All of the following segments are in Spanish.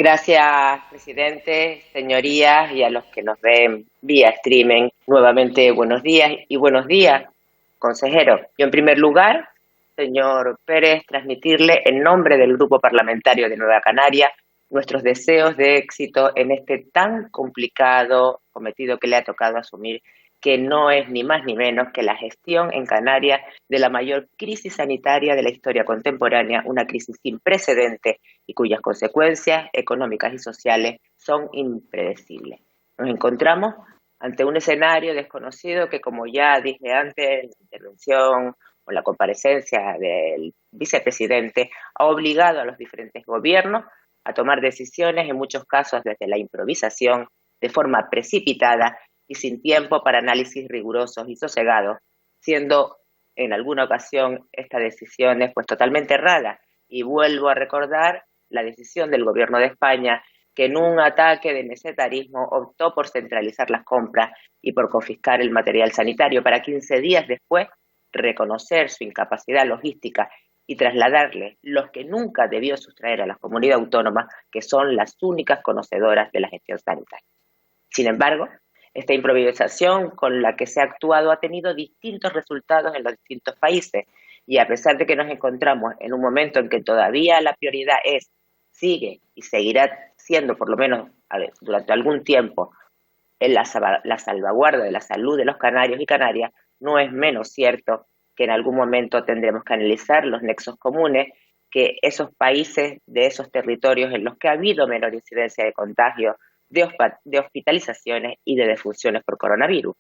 Gracias, presidente, señorías y a los que nos ven vía streaming. Nuevamente, buenos días, consejero. Yo, en primer lugar, señor Pérez, transmitirle en nombre del Grupo Parlamentario de Nueva Canaria nuestros deseos de éxito en este tan complicado cometido que le ha tocado asumir, que no es ni más ni menos que la gestión en Canarias de la mayor crisis sanitaria de la historia contemporánea, una crisis sin precedentes y cuyas consecuencias económicas y sociales son impredecibles. Nos encontramos ante un escenario desconocido que, como ya dije antes en la intervención o la comparecencia del vicepresidente, ha obligado a los diferentes gobiernos a tomar decisiones, en muchos casos desde la improvisación, de forma precipitada y sin tiempo para análisis rigurosos y sosegados, siendo en alguna ocasión estas decisiones pues totalmente erradas. Y vuelvo a recordar la decisión del gobierno de España, que en un ataque de mesetarismo optó por centralizar las compras y por confiscar el material sanitario para 15 días después reconocer su incapacidad logística y trasladarle los que nunca debió sustraer a las comunidades autónomas, que son las únicas conocedoras de la gestión sanitaria. Sin embargo, esta improvisación con la que se ha actuado ha tenido distintos resultados en los distintos países, y a pesar de que nos encontramos en un momento en que todavía la prioridad sigue y seguirá siendo, por lo menos durante algún tiempo, en la salvaguarda de la salud de los canarios y canarias, no es menos cierto que en algún momento tendremos que analizar los nexos comunes que esos países de esos territorios en los que ha habido menor incidencia de contagios, de hospitalizaciones y de defunciones por coronavirus.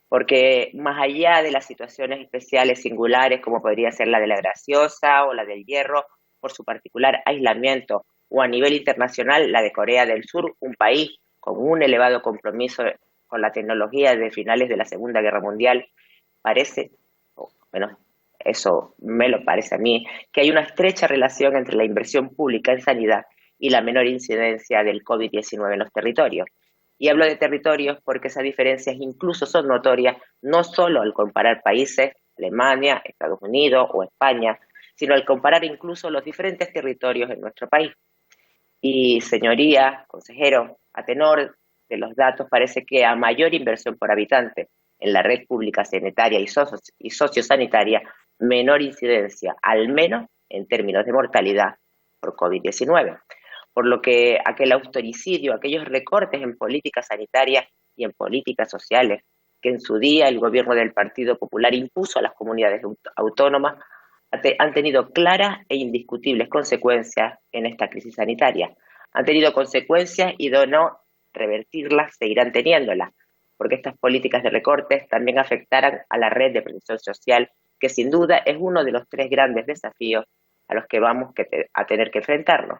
Porque más allá de las situaciones especiales singulares, como podría ser la de la Graciosa o la del Hierro, por su particular aislamiento, o a nivel internacional la de Corea del Sur, un país con un elevado compromiso con la tecnología de finales de la Segunda Guerra Mundial, parece, o menos eso me lo parece a mí, que hay una estrecha relación entre la inversión pública en sanidad y la menor incidencia del COVID-19 en los territorios. Y hablo de territorios porque esas diferencias incluso son notorias, no solo al comparar países, Alemania, Estados Unidos o España, sino al comparar incluso los diferentes territorios en nuestro país. Y, señoría, consejero, a tenor de los datos, parece que a mayor inversión por habitante en la red pública sanitaria y sociosanitaria, menor incidencia, al menos en términos de mortalidad por COVID-19. Por lo que aquel austericidio, aquellos recortes en políticas sanitarias y en políticas sociales que en su día el gobierno del Partido Popular impuso a las comunidades autónomas, han tenido claras e indiscutibles consecuencias en esta crisis sanitaria. Han tenido consecuencias y de no revertirlas, seguirán teniéndolas, porque estas políticas de recortes también afectarán a la red de protección social, que sin duda es uno de los 3 grandes desafíos a los que vamos a tener que enfrentarnos.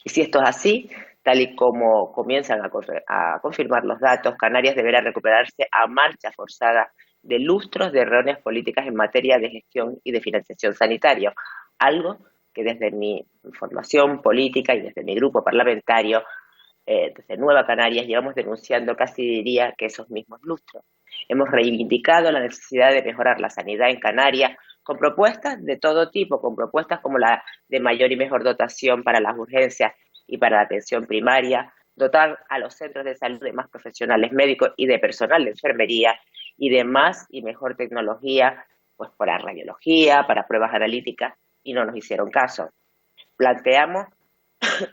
Y si esto es así, tal y como comienzan a confirmar los datos, Canarias deberá recuperarse a marcha forzada de lustros de erróneas políticas en materia de gestión y de financiación sanitaria, algo que desde mi formación política y desde mi grupo parlamentario, desde Nueva Canarias, llevamos denunciando, casi diría, que esos mismos lustros. Hemos reivindicado la necesidad de mejorar la sanidad en Canarias con propuestas de todo tipo, con propuestas como la de mayor y mejor dotación para las urgencias y para la atención primaria, dotar a los centros de salud de más profesionales médicos y de personal de enfermería y de más y mejor tecnología, pues para radiología, para pruebas analíticas, y no nos hicieron caso. Planteamos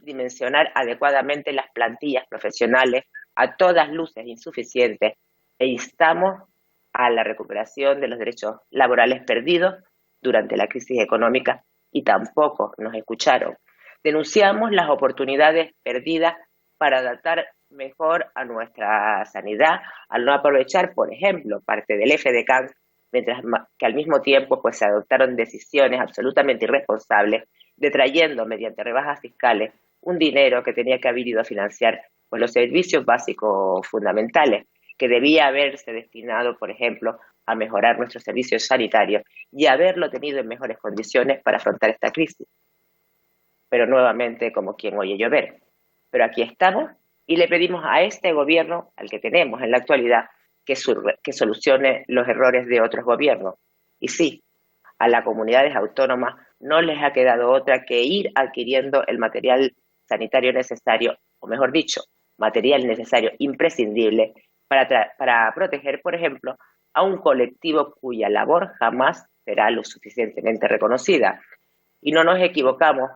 dimensionar adecuadamente las plantillas profesionales, a todas luces insuficientes, e instamos a la recuperación de los derechos laborales perdidos durante la crisis económica, y tampoco nos escucharon. Denunciamos las oportunidades perdidas para adaptar mejor a nuestra sanidad, al no aprovechar, por ejemplo, parte del FDCAN, mientras que al mismo tiempo pues se adoptaron decisiones absolutamente irresponsables, detrayendo mediante rebajas fiscales un dinero que tenía que haber ido a financiar pues los servicios básicos fundamentales, que debía haberse destinado, por ejemplo, a mejorar nuestros servicios sanitarios y haberlo tenido en mejores condiciones para afrontar esta crisis. Pero nuevamente, como quien oye llover. Pero aquí estamos y le pedimos a este gobierno, al que tenemos en la actualidad, que solucione los errores de otros gobiernos. Y sí, a las comunidades autónomas no les ha quedado otra que ir adquiriendo el material sanitario necesario, o mejor dicho, material necesario imprescindible para proteger, por ejemplo, a un colectivo cuya labor jamás será lo suficientemente reconocida. Y no nos equivocamos,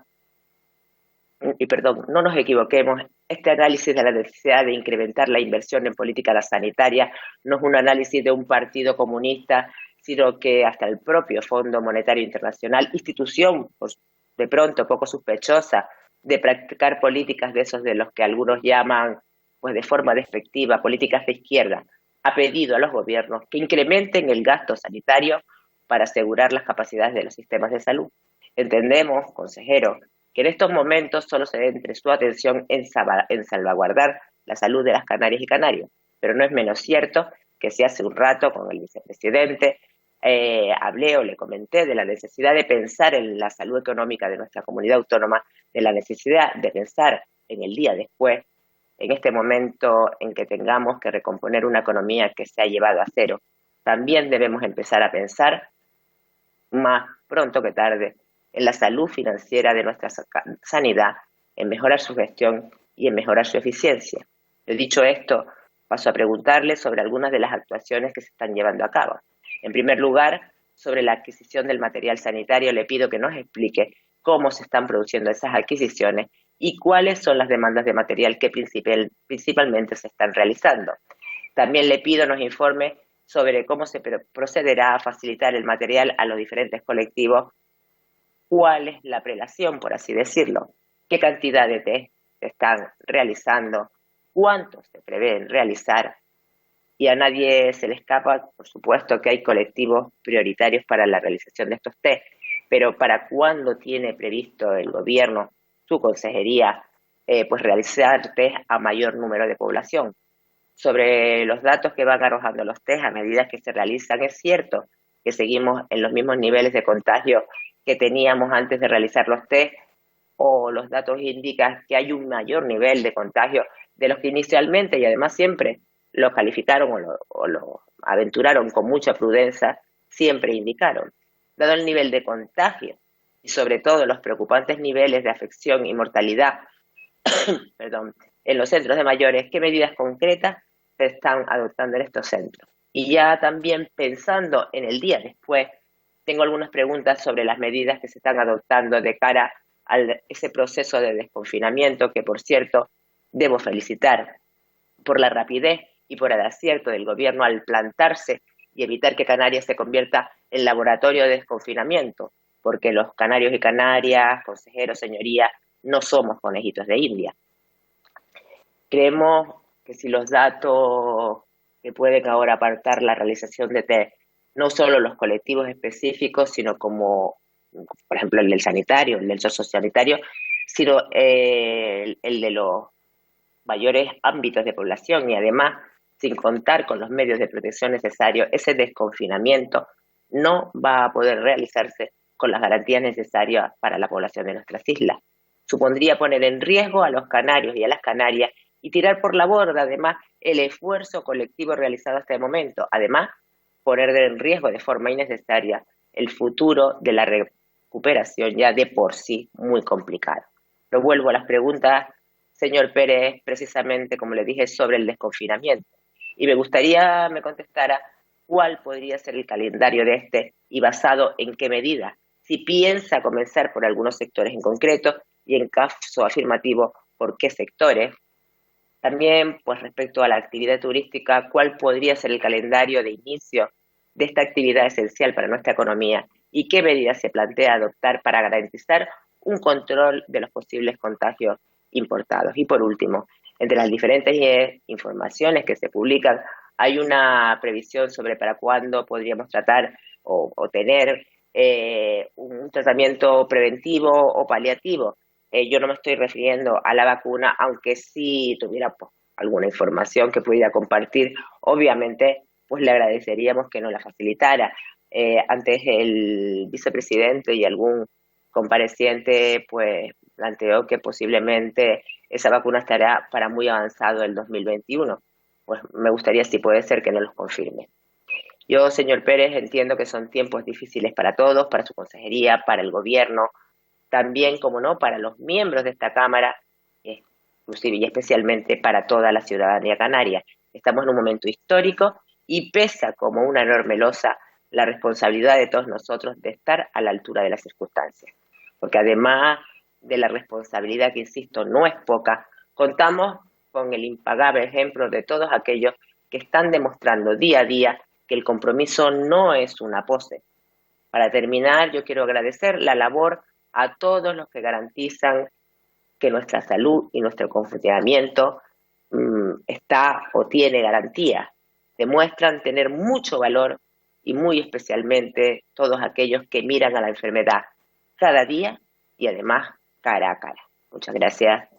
no nos equivoquemos, este análisis de la necesidad de incrementar la inversión en política sanitaria no es un análisis de un partido comunista, sino que hasta el propio Fondo Monetario Internacional, institución pues, de pronto poco sospechosa de practicar políticas de esos de los que algunos llaman, pues de forma despectiva, políticas de izquierda, ha pedido a los gobiernos que incrementen el gasto sanitario para asegurar las capacidades de los sistemas de salud. Entendemos, consejero, que en estos momentos solo se centre su atención en salvaguardar la salud de las canarias y canarios, pero no es menos cierto que si hace un rato con el vicepresidente hablé o le comenté de la necesidad de pensar en la salud económica de nuestra comunidad autónoma, de la necesidad de pensar en el día después, en este momento en que tengamos que recomponer una economía que se ha llevado a cero. También debemos empezar a pensar más pronto que tarde en la salud financiera de nuestra sanidad, en mejorar su gestión y en mejorar su eficiencia. Dicho esto, paso a preguntarle sobre algunas de las actuaciones que se están llevando a cabo. En primer lugar, sobre la adquisición del material sanitario, le pido que nos explique cómo se están produciendo esas adquisiciones y cuáles son las demandas de material que principalmente se están realizando. También le pido nos informe sobre cómo se procederá a facilitar el material a los diferentes colectivos, cuál es la prelación, por así decirlo, qué cantidad de test se están realizando, cuántos se prevén realizar, y a nadie se le escapa, por supuesto, que hay colectivos prioritarios para la realización de estos test, pero ¿para cuándo tiene previsto el gobierno, su consejería, pues realizar test a mayor número de población? Sobre los datos que van arrojando los test a medida que se realizan, es cierto que seguimos en los mismos niveles de contagio que teníamos antes de realizar los test, o los datos indican que hay un mayor nivel de contagio de los que inicialmente y además siempre lo calificaron o lo aventuraron con mucha prudencia, siempre indicaron. Dado el nivel de contagio y sobre todo los preocupantes niveles de afección y mortalidad en los centros de mayores, ¿qué medidas concretas se están adoptando en estos centros? Y ya también pensando en el día después, tengo algunas preguntas sobre las medidas que se están adoptando de cara a ese proceso de desconfinamiento, que por cierto debo felicitar por la rapidez y por el acierto del gobierno al plantarse y evitar que Canarias se convierta en laboratorio de desconfinamiento, porque los canarios y canarias, consejeros, señorías, no somos conejitos de India. Creemos que si los datos que pueden ahora apartar la realización de test, no solo los colectivos específicos, sino como, por ejemplo, el del sanitario, el del sociosanitario, sino el de los mayores ámbitos de población y además, sin contar con los medios de protección necesarios, ese desconfinamiento no va a poder realizarse con las garantías necesarias para la población de nuestras islas. Supondría poner en riesgo a los canarios y a las canarias y tirar por la borda, además, el esfuerzo colectivo realizado hasta el momento. Además, poner en riesgo de forma innecesaria el futuro de la recuperación ya de por sí muy complicado. Lo vuelvo a las preguntas, señor Pérez, precisamente como le dije, sobre el desconfinamiento. Y me gustaría me contestara cuál podría ser el calendario de este y basado en qué medida. Si piensa comenzar por algunos sectores en concreto y en caso afirmativo, por qué sectores. También, pues respecto a la actividad turística, ¿cuál podría ser el calendario de inicio de esta actividad esencial para nuestra economía? ¿Y qué medidas se plantea adoptar para garantizar un control de los posibles contagios importados? Y por último, entre las diferentes informaciones que se publican, hay una previsión sobre para cuándo podríamos tratar o tener un tratamiento preventivo o paliativo. Yo no me estoy refiriendo a la vacuna, aunque sí tuviera pues, alguna información que pudiera compartir, obviamente pues le agradeceríamos que nos la facilitara. Antes el vicepresidente y algún compareciente pues planteó que posiblemente esa vacuna estará para muy avanzado el 2021. Pues me gustaría, si puede ser, que nos los confirme. Yo, señor Pérez, entiendo que son tiempos difíciles para todos, para su consejería, para el gobierno, también, como no, para los miembros de esta Cámara, inclusive y especialmente para toda la ciudadanía canaria. Estamos en un momento histórico y pesa como una enorme losa la responsabilidad de todos nosotros de estar a la altura de las circunstancias. Porque además de la responsabilidad, que insisto, no es poca, contamos con el impagable ejemplo de todos aquellos que están demostrando día a día que el compromiso no es una pose. Para terminar, yo quiero agradecer la labor a todos los que garantizan que nuestra salud y nuestro funcionamiento está o tiene garantía. Demuestran tener mucho valor y muy especialmente todos aquellos que miran a la enfermedad cada día y además cara a cara. Muchas gracias.